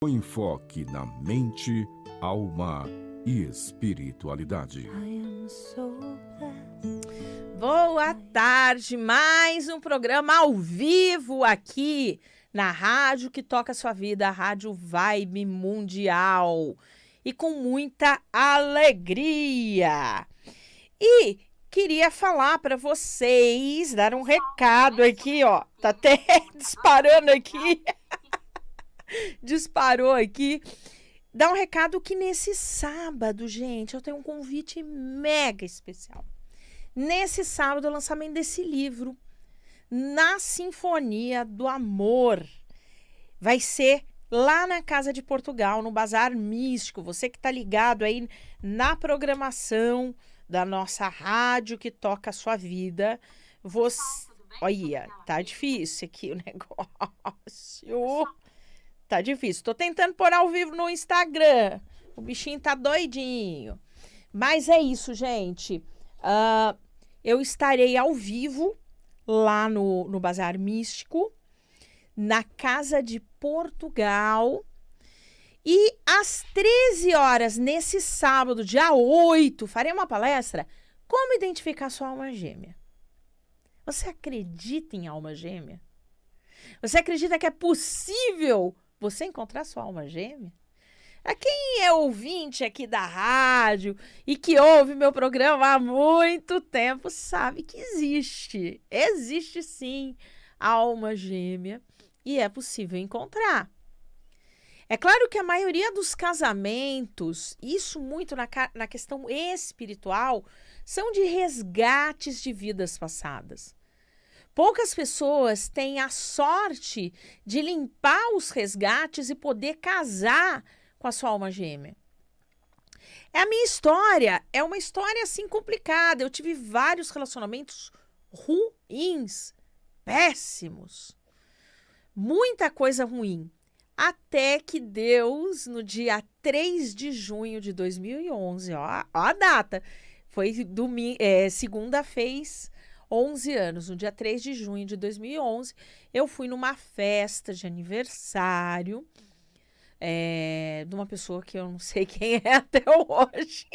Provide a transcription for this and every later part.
O enfoque na mente, alma e espiritualidade. Boa tarde, mais um programa ao vivo aqui na rádio que toca a sua vida, a Rádio Vibe Mundial. E com muita alegria. E queria falar para vocês, dar um recado aqui, ó. Tá até disparando aqui. Disparou aqui. Dá um recado que nesse sábado, gente, eu tenho um convite mega especial. Nesse sábado, o lançamento desse livro, Na Sinfonia do Amor. Vai ser lá na Casa de Portugal, no Bazar Místico. Você que tá ligado aí na programação da nossa rádio que toca a sua vida. Você... Olha, tá difícil aqui o negócio. Tá difícil. Tô tentando pôr ao vivo no Instagram. O bichinho tá doidinho. Mas é isso, gente. Eu estarei ao vivo lá no Bazar Místico, na Casa de Portugal. E às 13 horas, nesse sábado, dia 8, farei uma palestra como identificar sua alma gêmea. Você acredita em alma gêmea? Você acredita que é possível você encontrar sua alma gêmea? Quem é ouvinte aqui da rádio e que ouve meu programa há muito tempo sabe que existe. Existe sim a alma gêmea e é possível encontrar. É claro que a maioria dos casamentos, isso muito na questão espiritual, são de resgates de vidas passadas. Poucas pessoas têm a sorte de limpar os resgates e poder casar com a sua alma gêmea. A minha história é uma história assim complicada. Eu tive vários relacionamentos ruins, péssimos, muita coisa ruim. Até que Deus, no dia 3 de junho de 2011, ó a data, foi segunda, fez 11 anos, no dia 3 de junho de 2011, eu fui numa festa de aniversário de uma pessoa que eu não sei quem é até hoje.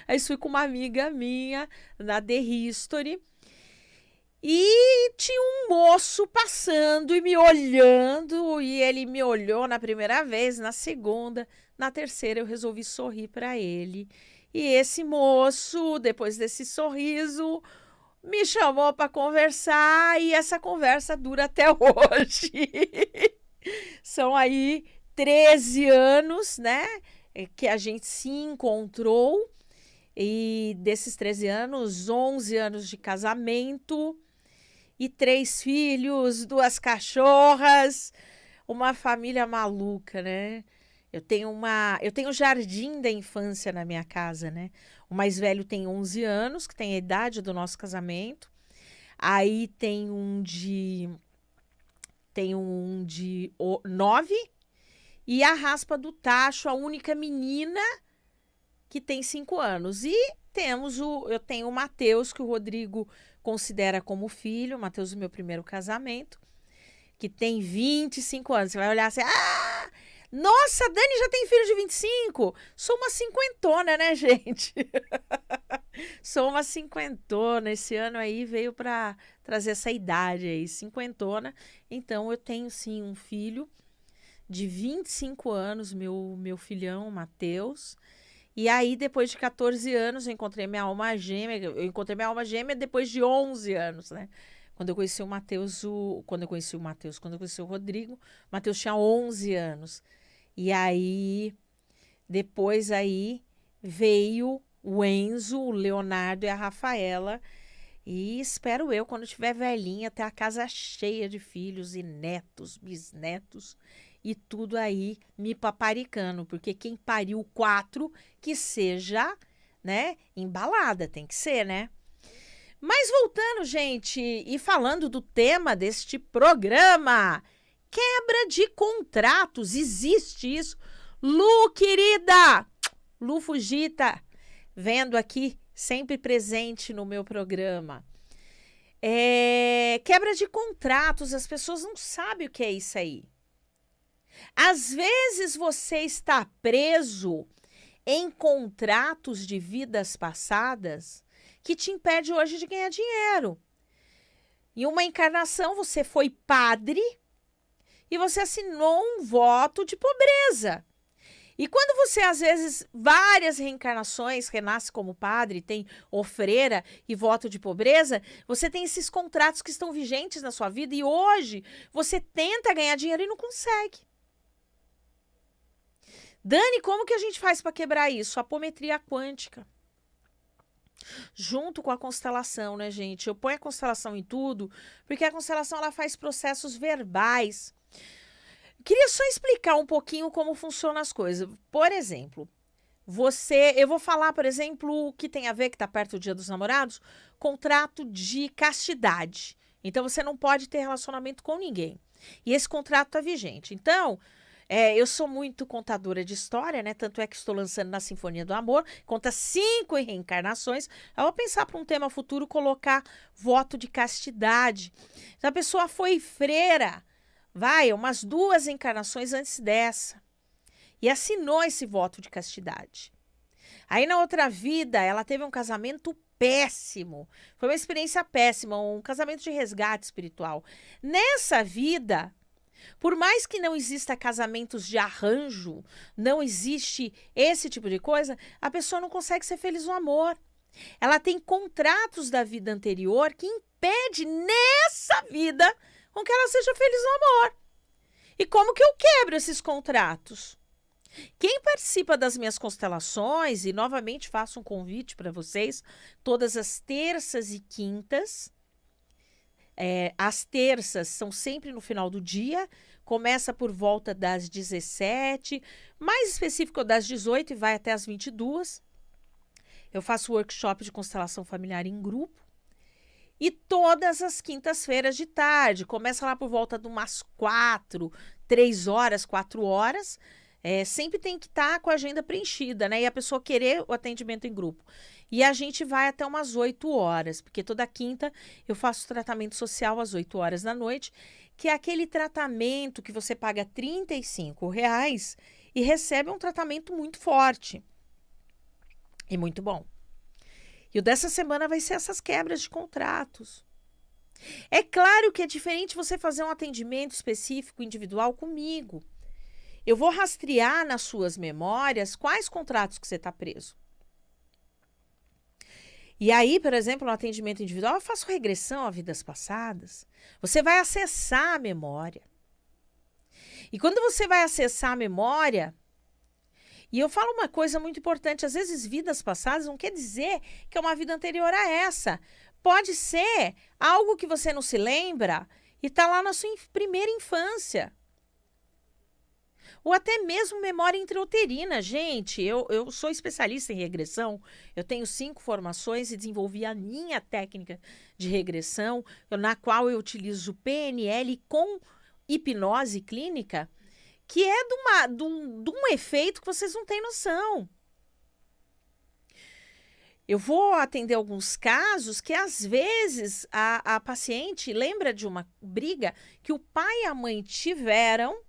Aí fui com uma amiga minha na The History e tinha um moço passando e me olhando, e ele me olhou na primeira vez, na segunda, na terceira eu resolvi sorrir para ele. E esse moço, depois desse sorriso, me chamou para conversar e essa conversa dura até hoje. São aí 13 anos, né, que a gente se encontrou, e desses 13 anos, 11 anos de casamento e 3 filhos, 2 cachorras, uma família maluca, né? Eu tenho um jardim da infância na minha casa, né? O mais velho tem 11 anos, que tem a idade do nosso casamento. Aí tem um de 9 e a Raspa do Tacho, a única menina que tem 5 anos. E eu tenho o Matheus, que o Rodrigo considera como filho, o Matheus do meu primeiro casamento, que tem 25 anos. Você vai olhar assim, nossa, a Dani já tem filho de 25? Sou uma cinquentona, né, gente? Sou uma cinquentona. Esse ano aí veio para trazer essa idade aí, cinquentona. Então, eu tenho, sim, um filho de 25 anos, meu filhão, Matheus. E aí, depois de 14 anos, eu encontrei minha alma gêmea. Eu encontrei minha alma gêmea depois de 11 anos, né? Quando eu conheci o Matheus, quando eu conheci o Rodrigo, o Matheus tinha 11 anos. E aí, depois aí, veio o Enzo, o Leonardo e a Rafaela. E espero eu, quando estiver velhinha, ter a casa cheia de filhos e netos, bisnetos e tudo aí me paparicando. Porque quem pariu 4, que seja, né, embalada, tem que ser, né? Mas voltando, gente, e falando do tema deste programa, quebra de contratos, existe isso. Lu, querida, Lu Fujita, vendo aqui, sempre presente no meu programa. Quebra de contratos, as pessoas não sabem o que é isso aí. Às vezes você está preso em contratos de vidas passadas que te impede hoje de ganhar dinheiro. Em uma encarnação você foi padre e você assinou um voto de pobreza. E quando você, às vezes, várias reencarnações, renasce como padre, tem ofreira e voto de pobreza, você tem esses contratos que estão vigentes na sua vida e hoje você tenta ganhar dinheiro e não consegue. Dani, como que a gente faz para quebrar isso? Apometria quântica. Junto com a constelação, né, gente? Eu ponho a constelação em tudo, porque a constelação ela faz processos verbais. Queria só explicar um pouquinho como funcionam as coisas. Por exemplo, eu vou falar, por exemplo, o que tem a ver, que está perto do Dia dos Namorados, contrato de castidade. Então, você não pode ter relacionamento com ninguém. E esse contrato está vigente. Então, eu sou muito contadora de história, né? Tanto é que estou lançando na Sinfonia do Amor, conta 5 reencarnações. Eu vou pensar para um tema futuro, colocar voto de castidade. Então, a pessoa foi freira, umas 2 encarnações antes dessa. E assinou esse voto de castidade. Aí, na outra vida, ela teve um casamento péssimo. Foi uma experiência péssima, um casamento de resgate espiritual. Nessa vida, por mais que não exista casamentos de arranjo, não existe esse tipo de coisa, a pessoa não consegue ser feliz no amor. Ela tem contratos da vida anterior que impede nessa vida com que ela seja feliz no amor. E como que eu quebro esses contratos? Quem participa das minhas constelações, e novamente faço um convite para vocês, todas as terças e quintas, as terças são sempre no final do dia, começa por volta das 17, mais específico das 18 e vai até as 22. Eu faço workshop de constelação familiar em grupo. E todas as quintas-feiras de tarde, começa lá por volta de umas 3 horas, 4 horas, sempre tem que estar com a agenda preenchida, né? E a pessoa querer o atendimento em grupo. E a gente vai até umas 8 horas, porque toda quinta eu faço tratamento social às 8 horas da noite, que é aquele tratamento que você paga R$ 35 e recebe um tratamento muito forte e muito bom. E o dessa semana vai ser essas quebras de contratos. É claro que é diferente você fazer um atendimento específico, individual comigo. Eu vou rastrear nas suas memórias quais contratos que você está preso. E aí, por exemplo, no atendimento individual, eu faço regressão a vidas passadas. Você vai acessar a memória. E quando você vai acessar a memória... E eu falo uma coisa muito importante, às vezes vidas passadas não quer dizer que é uma vida anterior a essa. Pode ser algo que você não se lembra e está lá na sua primeira infância. Ou até mesmo memória intrauterina. Gente, eu sou especialista em regressão, eu tenho 5 formações e desenvolvi a minha técnica de regressão, na qual eu utilizo PNL com hipnose clínica, que é de um efeito que vocês não têm noção. Eu vou atender alguns casos que, às vezes, a paciente lembra de uma briga que o pai e a mãe tiveram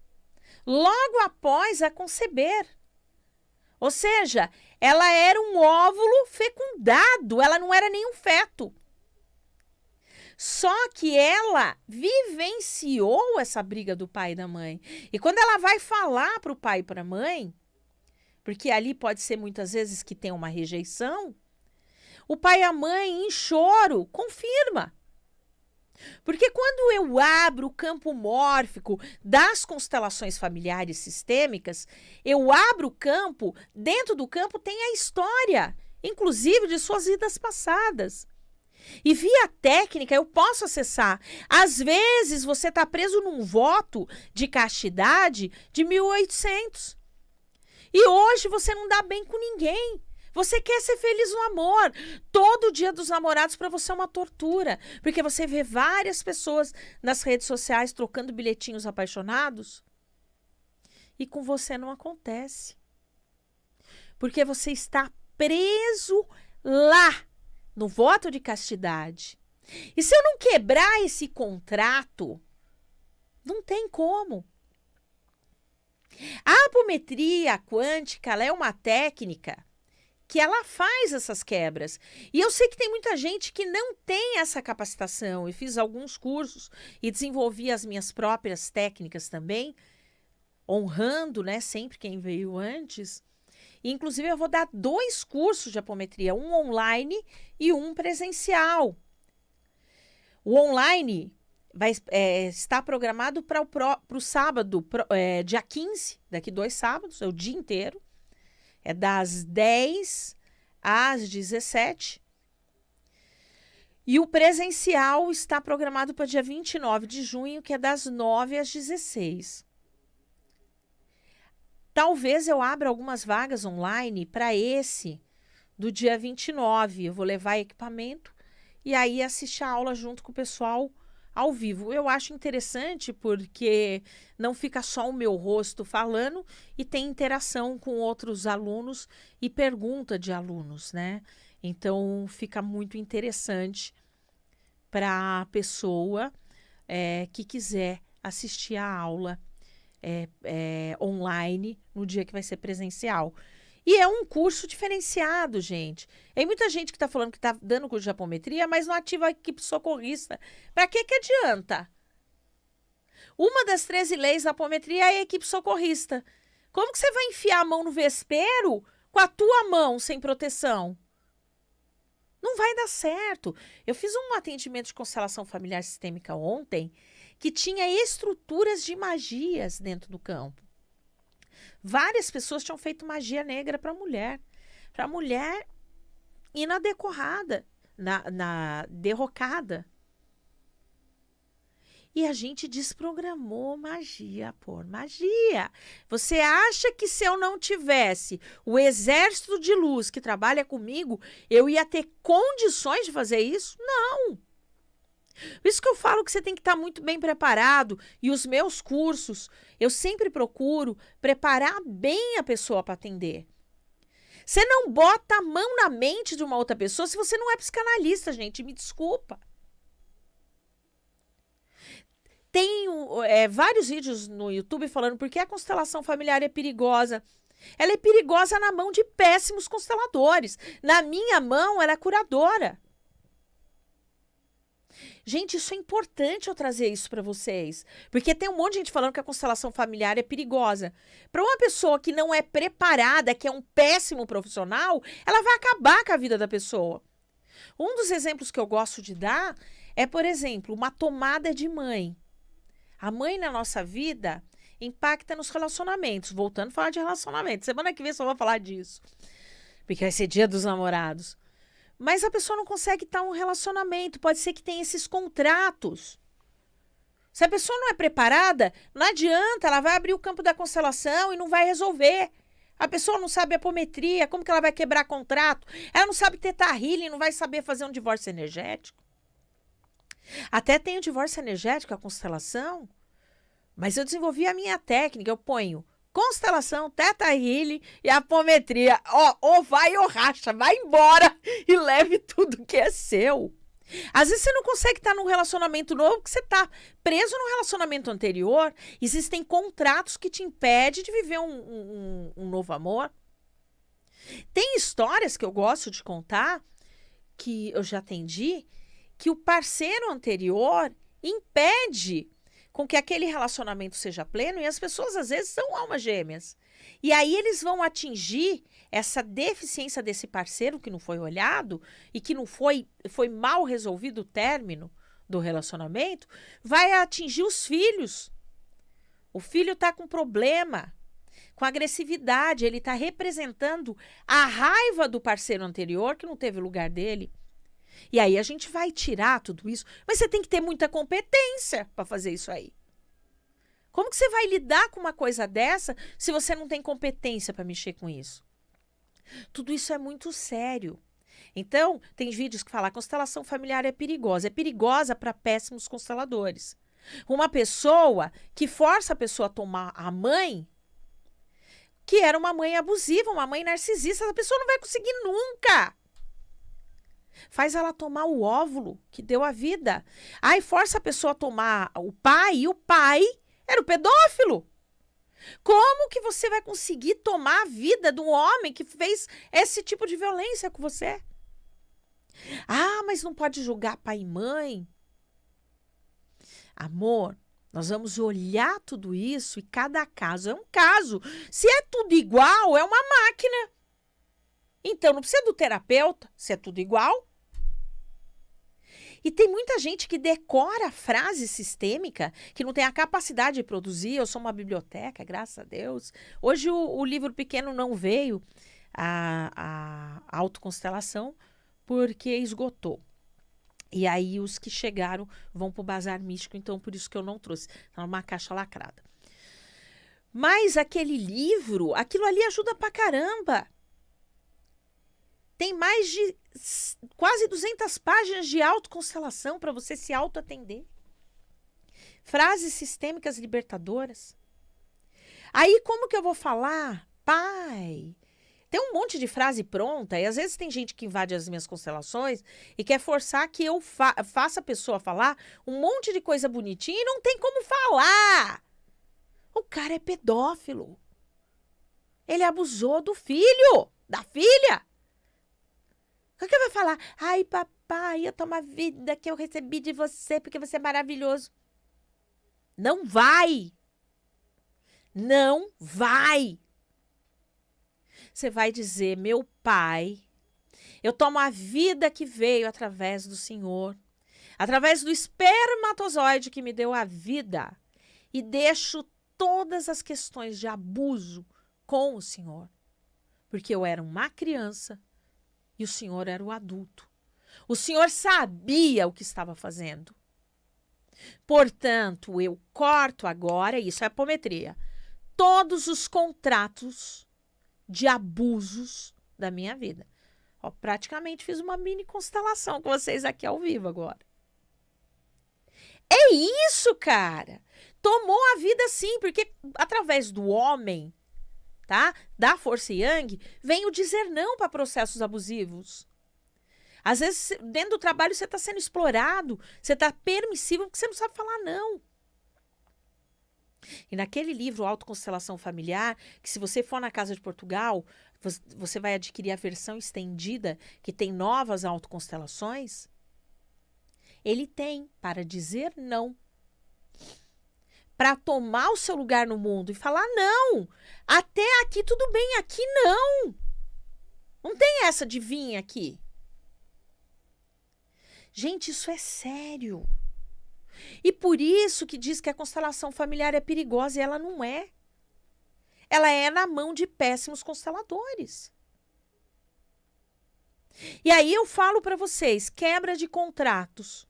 logo após a conceber. Ou seja, ela era um óvulo fecundado, ela não era nenhum feto. Só que ela vivenciou essa briga do pai e da mãe. E quando ela vai falar para o pai e para a mãe, porque ali pode ser muitas vezes que tem uma rejeição, o pai e a mãe, em choro, confirma. Porque quando eu abro o campo mórfico das constelações familiares sistêmicas, eu abro o campo, dentro do campo tem a história, inclusive de suas vidas passadas. E via técnica eu posso acessar. Às vezes você está preso num voto de castidade de 1800. E hoje você não dá bem com ninguém. Você quer ser feliz no amor. Todo Dia dos Namorados para você é uma tortura. Porque você vê várias pessoas nas redes sociais trocando bilhetinhos apaixonados. E com você não acontece. Porque você está preso lá, no voto de castidade. E se eu não quebrar esse contrato, não tem como. A apometria quântica, ela é uma técnica que ela faz essas quebras. E eu sei que tem muita gente que não tem essa capacitação. Eu fiz alguns cursos e desenvolvi as minhas próprias técnicas também, honrando, né, sempre quem veio antes. E, inclusive, eu vou dar 2 cursos de apometria, um online e um presencial. O online está programado para o sábado, dia 15, daqui 2 sábados, é o dia inteiro. É das 10 às 17. E o presencial está programado para dia 29 de junho, que é das 9 às 16. Talvez eu abra algumas vagas online para esse do dia 29. Eu vou levar equipamento e aí assistir a aula junto com o pessoal ao vivo. Eu acho interessante porque não fica só o meu rosto falando e tem interação com outros alunos e pergunta de alunos, né? Então fica muito interessante para a pessoa que quiser assistir a aula online no dia que vai ser presencial. E é um curso diferenciado, gente. Tem muita gente que está falando que está dando curso de apometria, mas não ativa a equipe socorrista. Para que adianta? Uma das 13 leis da apometria é a equipe socorrista. Como que você vai enfiar a mão no vespeiro com a tua mão sem proteção? Não vai dar certo. Eu fiz um atendimento de constelação familiar sistêmica ontem que tinha estruturas de magias dentro do campo. Várias pessoas tinham feito magia negra para a mulher ir na decorrada, na derrocada. E a gente desprogramou magia por magia. Você acha que se eu não tivesse o exército de luz que trabalha comigo, eu ia ter condições de fazer isso? Não. Por isso que eu falo que você tem que estar muito bem preparado. E os meus cursos, eu sempre procuro preparar bem a pessoa para atender. Você não bota a mão na mente de uma outra pessoa se você não é psicanalista, gente. Me desculpa. Tem vários vídeos no YouTube falando por que a constelação familiar é perigosa. Ela é perigosa na mão de péssimos consteladores. Na minha mão, ela é curadora. Gente, isso é importante eu trazer isso para vocês. Porque tem um monte de gente falando que a constelação familiar é perigosa. Para uma pessoa que não é preparada, que é um péssimo profissional, ela vai acabar com a vida da pessoa. Um dos exemplos que eu gosto de dar é, por exemplo, uma tomada de mãe. A mãe na nossa vida impacta nos relacionamentos. Voltando a falar de relacionamento. Semana que vem só vou falar disso. Porque vai ser Dia dos Namorados. Mas a pessoa não consegue estar em um relacionamento. Pode ser que tenha esses contratos. Se a pessoa não é preparada, não adianta. Ela vai abrir o campo da constelação e não vai resolver. A pessoa não sabe apometria. Como que ela vai quebrar contrato? Ela não sabe Theta Healing, não vai saber fazer um divórcio energético. Até tem o divórcio energético, a constelação. Mas eu desenvolvi a minha técnica. Eu ponho constelação, Theta Healing e apometria. Ou vai ou racha, vai embora e leve tudo que é seu. Às vezes você não consegue estar num relacionamento novo porque você está preso no relacionamento anterior. Existem contratos que te impedem de viver um novo amor. Tem histórias que eu gosto de contar, que eu já atendi, que o parceiro anterior impede com que aquele relacionamento seja pleno, e as pessoas às vezes são almas gêmeas. E aí eles vão atingir essa deficiência desse parceiro que não foi olhado e que não foi mal resolvido o término do relacionamento, vai atingir os filhos. O filho está com problema, com agressividade, ele está representando a raiva do parceiro anterior que não teve lugar dele. E aí a gente vai tirar tudo isso, mas você tem que ter muita competência para fazer isso aí. Como que você vai lidar com uma coisa dessa se você não tem competência para mexer com isso? Tudo isso é muito sério. Então, tem vídeos que falam que a constelação familiar é perigosa. É perigosa para péssimos consteladores. Uma pessoa que força a pessoa a tomar a mãe, que era uma mãe abusiva, uma mãe narcisista, essa pessoa não vai conseguir nunca. Faz ela tomar o óvulo que deu a vida. Aí força a pessoa a tomar o pai, e o pai era o pedófilo. Como que você vai conseguir tomar a vida de um homem que fez esse tipo de violência com você? Ah, mas não pode julgar pai e mãe. Amor, nós vamos olhar tudo isso e cada caso é um caso. Se é tudo igual, é uma máquina. Então não precisa do terapeuta, se é tudo igual. E tem muita gente que decora a frase sistêmica, que não tem a capacidade de produzir. Eu sou uma biblioteca, graças a Deus. Hoje o livro pequeno não veio, a autoconstelação, porque esgotou. E aí os que chegaram vão para o Bazar Místico, então por isso que eu não trouxe. Está numa caixa lacrada. Mas aquele livro, aquilo ali ajuda pra caramba. Tem mais de quase 200 páginas de autoconstelação para você se autoatender. Frases sistêmicas libertadoras. Aí como que eu vou falar? Pai, tem um monte de frase pronta, e às vezes tem gente que invade as minhas constelações e quer forçar que eu faça a pessoa falar um monte de coisa bonitinha e não tem como falar. O cara é pedófilo. Ele abusou do filho, da filha. O que vai falar? Ai, papai, eu tomo a vida que eu recebi de você porque você é maravilhoso. Não vai. Não vai. Você vai dizer, meu pai, eu tomo a vida que veio através do Senhor, através do espermatozoide que me deu a vida, e deixo todas as questões de abuso com o Senhor, porque eu era uma criança e o Senhor era o adulto. O Senhor sabia o que estava fazendo. Portanto, eu corto agora, isso é apometria, todos os contratos de abusos da minha vida. Ó, praticamente fiz uma mini constelação com vocês aqui ao vivo agora. É isso, cara. Tomou a vida sim, porque através do homem, tá? Da força yang, vem o dizer não para processos abusivos. Às vezes, dentro do trabalho, você está sendo explorado, você está permissivo porque você não sabe falar não. E naquele livro, Autoconstelação Familiar, que se você for na Casa de Portugal, você vai adquirir a versão estendida, que tem novas autoconstelações, ele tem para dizer não. Para tomar o seu lugar no mundo e falar não. Até aqui tudo bem, aqui não. Não tem essa de vir aqui. Gente, isso é sério. E por isso que diz que a constelação familiar é perigosa e ela não é. Ela é na mão de péssimos consteladores. E aí eu falo para vocês, quebra de contratos.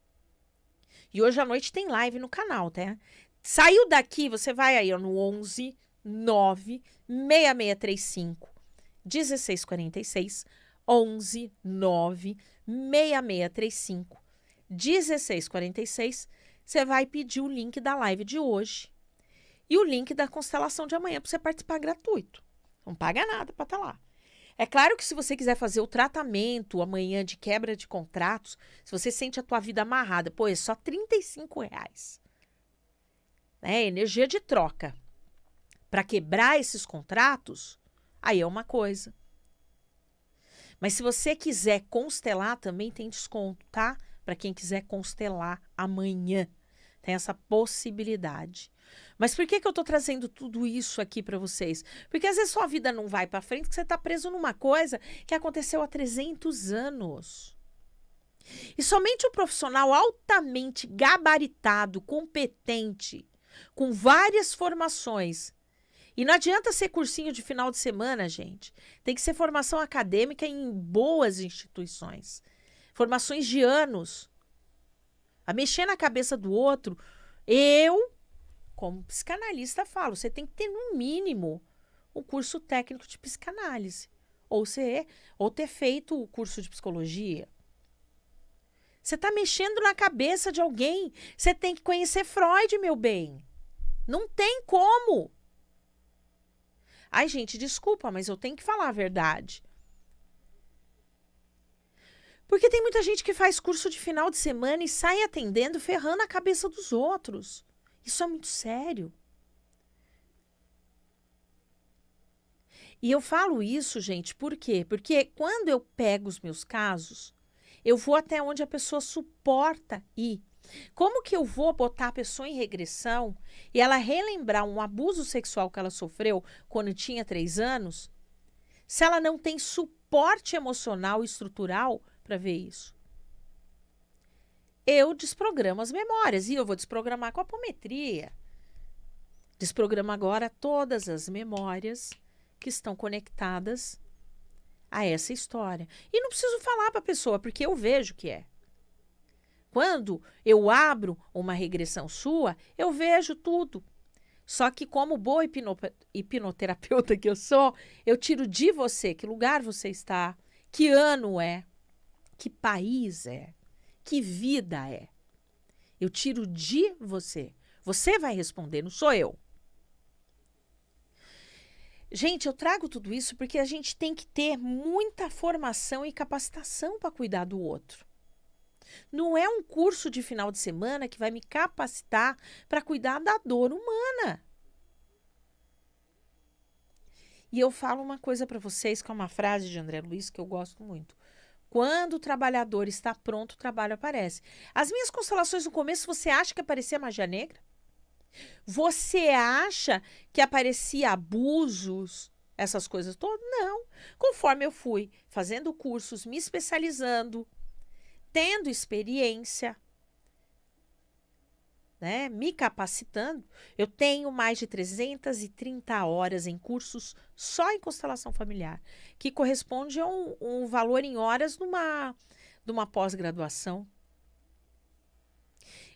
E hoje à noite tem live no canal, tá? Saiu daqui, você vai aí ó, no 11 9 6635 1646, 11 9 6635 1646. Você vai pedir o link da live de hoje e o link da constelação de amanhã para você participar gratuito. Não paga nada para estar lá. É claro que se você quiser fazer o tratamento amanhã de quebra de contratos, se você sente a tua vida amarrada, pô, é só R$35. É energia de troca. Para quebrar esses contratos, aí é uma coisa. Mas se você quiser constelar, também tem desconto, tá? Para quem quiser constelar amanhã. Tem essa possibilidade. Mas por que eu tô trazendo tudo isso aqui para vocês? Porque às vezes sua vida não vai para frente, porque você tá preso numa coisa que aconteceu há 300 anos. E somente o profissional altamente gabaritado, competente, com várias formações. E não adianta ser cursinho de final de semana, gente. Tem que ser formação acadêmica em boas instituições. Formações de anos. A mexer na cabeça do outro. Eu, como psicanalista, falo, você tem que ter, no mínimo, um curso técnico de psicanálise. Ou ter feito o curso de psicologia. Você está mexendo na cabeça de alguém. Você tem que conhecer Freud, meu bem. Não tem como. Ai, gente, desculpa, mas eu tenho que falar a verdade. Porque tem muita gente que faz curso de final de semana e sai atendendo, ferrando a cabeça dos outros. Isso é muito sério. E eu falo isso, gente, por quê? Porque quando eu pego os meus casos, eu vou até onde a pessoa suporta ir. Como que eu vou botar a pessoa em regressão e ela relembrar um abuso sexual que ela sofreu quando tinha 3 anos, se ela não tem suporte emocional e estrutural para ver isso? Eu desprogramo as memórias e eu vou desprogramar com a apometria. Desprogramo agora todas as memórias que estão conectadas a essa história. E não preciso falar para a pessoa, porque eu vejo que é. Quando eu abro uma regressão sua, eu vejo tudo. Só que como boa hipnoterapeuta que eu sou, eu tiro de você que lugar você está, que ano é, que país é, que vida é. Eu tiro de você. Você vai responder, não sou eu. Gente, eu trago tudo isso porque a gente tem que ter muita formação e capacitação para cuidar do outro. Não é um curso de final de semana que vai me capacitar para cuidar da dor humana. E eu falo uma coisa para vocês, que é uma frase de André Luiz que eu gosto muito. Quando o trabalhador está pronto, o trabalho aparece. As minhas constelações no começo, você acha que aparecia magia negra? Você acha que aparecia abusos, essas coisas todas? Não. Conforme eu fui fazendo cursos, me especializando, tendo experiência, né, me capacitando, eu tenho mais de 330 horas em cursos só em constelação familiar, que corresponde a um valor em horas de uma pós-graduação.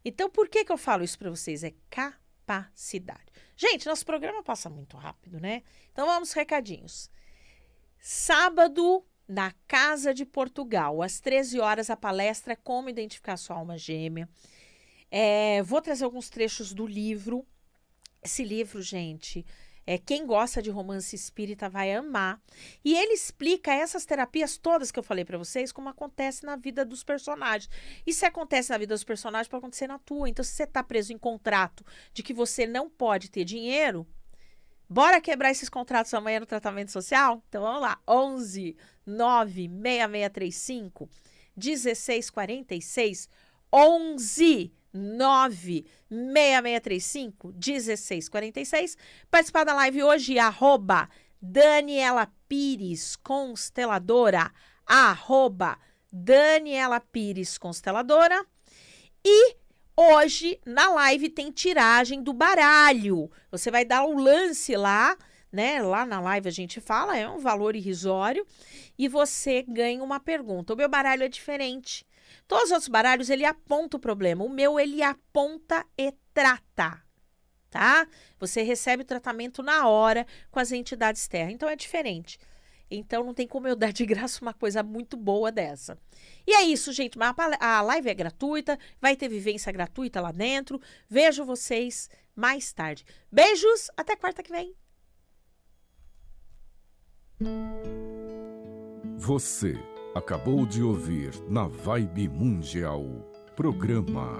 Então, por que eu falo isso para vocês? É capacidade. Gente, nosso programa passa muito rápido, né? Então, vamos aos recadinhos. Sábado, na Casa de Portugal, às 13 horas, a palestra Como Identificar Sua Alma Gêmea. Vou trazer alguns trechos do livro. Esse livro, gente, quem gosta de romance espírita vai amar. E ele explica essas terapias todas que eu falei para vocês, como acontece na vida dos personagens. E se acontece na vida dos personagens, pode acontecer na tua. Então, se você está preso em contrato de que você não pode ter dinheiro, bora quebrar esses contratos amanhã no tratamento social? Então, vamos lá. 11 9 6635 1646 11 96635 1646. Participar da live hoje, @Daniela Pires Consteladora, @Daniela Pires Consteladora. E hoje na live tem tiragem do baralho. Você vai dar o lance lá, né? Lá na live a gente fala, é um valor irrisório e você ganha uma pergunta. O meu baralho é diferente. Todos os outros baralhos, ele aponta o problema. O meu, ele aponta e trata, tá? Você recebe o tratamento na hora com as entidades terra. Então, é diferente. Então, não tem como eu dar de graça uma coisa muito boa dessa. E é isso, gente. A live é gratuita, vai ter vivência gratuita lá dentro. Vejo vocês mais tarde. Beijos, até quarta que vem. Você acabou de ouvir na Vibe Mundial, programa